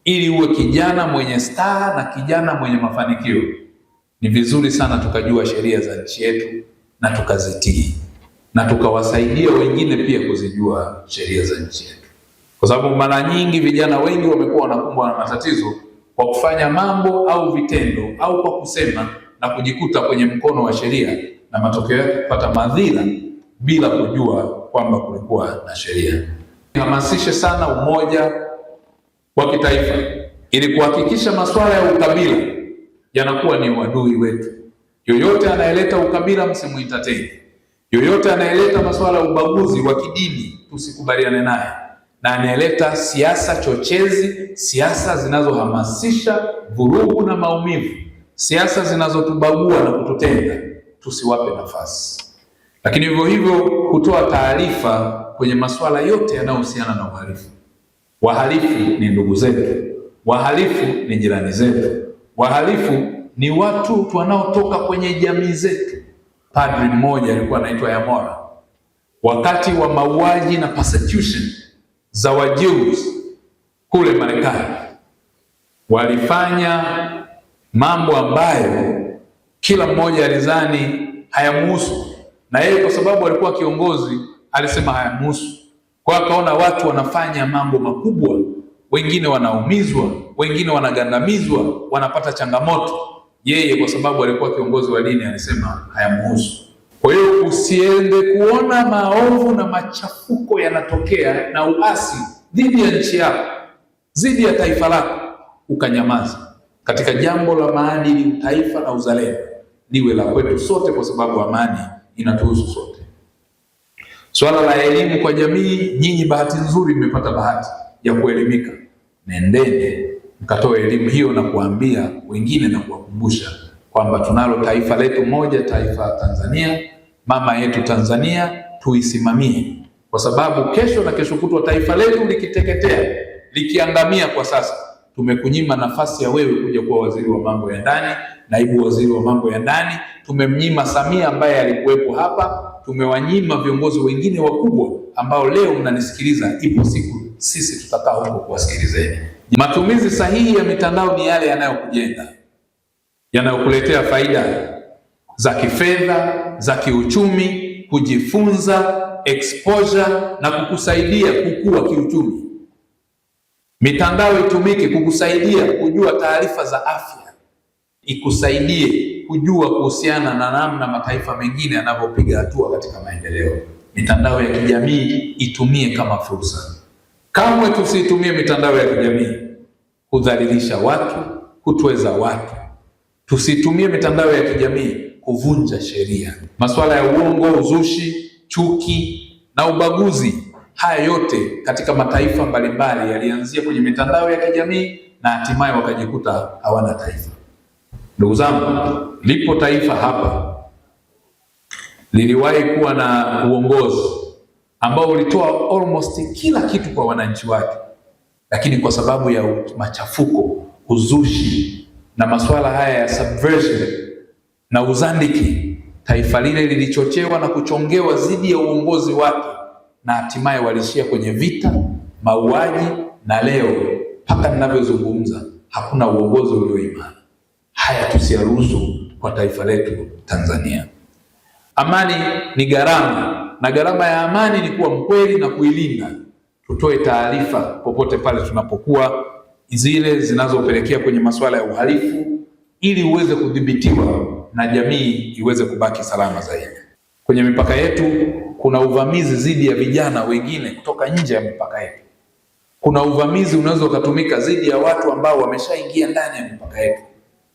Ili uwe kijana mwenye staa na kijana mwenye mafanikio, ni vizuri sana tukajua sheria za nchi yetu na tukazitii, na tukawasaidia wengine pia kuzijua sheria za nchi yetu, kwa sababu mara nyingi vijana wengi wamekuwa wanakumbwa na matatizo kwa kufanya mambo au vitendo au kwa kusema na kujikuta kwenye mkono wa sheria, na matokeo yake kupata madhira bila kujua kwamba kulikuwa na sheria. Hamasishe sana umoja wa kitaifa ili kuhakikisha masuala ya ukabila yanakuwa ni uadui wetu. Yoyote anayeleta ukabila msimuentertain. Yoyote anayeleta masuala ya ubaguzi wa kidini tusikubaliane naye, na anayeleta siasa chochezi, siasa zinazohamasisha vurugu na maumivu, siasa zinazotubagua na kututenga, tusiwape nafasi. Lakini hivyo hivyo kutoa taarifa kwenye masuala yote yanayohusiana na uhalifu. Wahalifu ni ndugu zetu, wahalifu ni jirani zetu, wahalifu ni watu wanaotoka kwenye jamii zetu. Padri mmoja alikuwa anaitwa Yamora, wakati wa mauaji na persecution za Wajews kule Marekani, walifanya mambo ambayo kila mmoja alizani hayamuhusu, na yeye kwa sababu alikuwa kiongozi alisema hayamuhusu. Kwa akaona watu wanafanya mambo makubwa, wengine wanaumizwa, wengine wanagandamizwa, wanapata changamoto. Yeye kwa sababu alikuwa kiongozi wa dini alisema hayamuhusu. Kwa hiyo usiende kuona maovu na machafuko yanatokea na uasi dhidi ya nchi yako, dhidi ya taifa lako, ukanyamaza. Katika jambo la maadili, taifa na uzalendo liwe la kwetu sote, kwa sababu amani inatuhusu sote. Swala la elimu kwa jamii, nyinyi bahati nzuri mmepata bahati ya kuelimika. Nendeni mkatoe elimu hiyo na kuambia wengine na kuwakumbusha kwamba tunalo taifa letu moja, taifa Tanzania, mama yetu Tanzania, tuisimamie, kwa sababu kesho na kesho kutwa taifa letu likiteketea, likiangamia kwa sasa, tumekunyima nafasi ya wewe kuja kuwa waziri wa mambo ya ndani, naibu waziri wa mambo ya ndani. Tumemnyima Samia ambaye alikuwepo hapa, tumewanyima viongozi wengine wakubwa ambao leo mnanisikiliza. Ipo siku sisi tutakaa huko kuwasikilizeni. Matumizi sahihi ya mitandao ni yale yanayokujenga, yanayokuletea faida za kifedha, za kiuchumi, kujifunza, exposure na kukusaidia kukua kiuchumi. Mitandao itumike kukusaidia kujua taarifa za afya, ikusaidie kujua kuhusiana na namna mataifa mengine yanavyopiga hatua katika maendeleo. Mitandao ya kijamii itumie kama fursa. Kamwe tusitumie mitandao ya kijamii kudhalilisha watu, kutweza watu. Tusitumie mitandao ya kijamii kuvunja sheria. Masuala ya uongo, uzushi, chuki na ubaguzi, haya yote katika mataifa mbalimbali yalianzia kwenye mitandao ya kijamii na hatimaye wakajikuta hawana taifa. Ndugu zangu, lipo taifa hapa liliwahi kuwa na uongozi ambao ulitoa almost kila kitu kwa wananchi wake, lakini kwa sababu ya machafuko, uzushi na masuala haya ya subversion na uzandiki, taifa lile lilichochewa na kuchongewa dhidi ya uongozi wake, na hatimaye walishia kwenye vita, mauaji, na leo mpaka ninavyozungumza hakuna uongozi ulioimara. Haya tusiyaruhusu kwa taifa letu Tanzania. Amani ni gharama, na gharama ya amani ni kuwa mkweli na kuilinda. Tutoe taarifa popote pale tunapokuwa, zile zinazopelekea kwenye masuala ya uhalifu, ili uweze kudhibitiwa na jamii iweze kubaki salama zaidi. Kwenye mipaka yetu kuna uvamizi dhidi ya vijana wengine kutoka nje ya mipaka yetu. Kuna uvamizi unaweza kutumika dhidi ya watu ambao wameshaingia ndani ya mipaka yetu,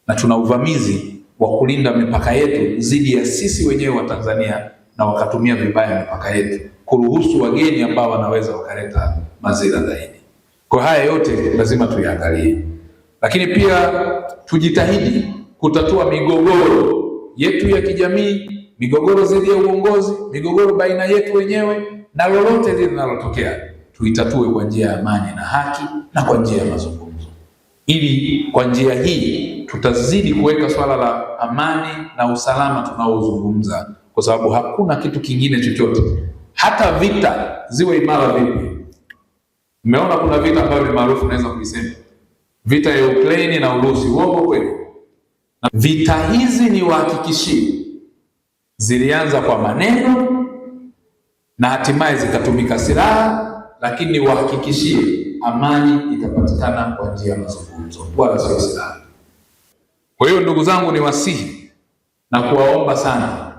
na tuna uvamizi wa kulinda mipaka yetu dhidi ya sisi wenyewe wa Tanzania, na wakatumia vibaya mipaka yetu kuruhusu wageni ambao wanaweza wakaleta madhara zaidi. Kwa haya yote lazima tuyaangalie, lakini pia tujitahidi kutatua migogoro yetu ya kijamii, migogoro dhidi ya uongozi, migogoro baina yetu wenyewe, na lolote lile linalotokea tuitatue kwa njia ya amani na haki na kwa njia ya mazungumzo. Ili kwa njia hii tutazidi kuweka swala la amani na usalama tunaozungumza, kwa sababu hakuna kitu kingine chochote. Hata vita ziwe imara vipi, mmeona kuna vita ambavyo ni maarufu naweza kuisema, vita ya Ukraine na Urusi. Uongo kweli? Vita hizi ni wahakikishie, zilianza kwa maneno na hatimaye zikatumika silaha, lakini wahakikishie amani itapatikana kwa njia ya mazungumzo, wala sio silaha. Kwa hiyo ndugu zangu, ni wasihi na kuwaomba sana,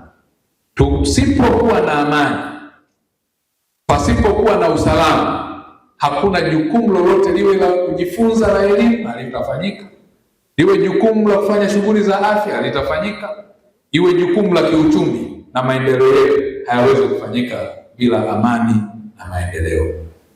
tusipokuwa na amani, pasipokuwa na usalama, hakuna jukumu lolote, liwe la kujifunza la elimu halitafanyika, liwe jukumu la kufanya shughuli za afya halitafanyika, iwe jukumu la kiuchumi na maendeleo hayawezi kufanyika bila amani na maendeleo.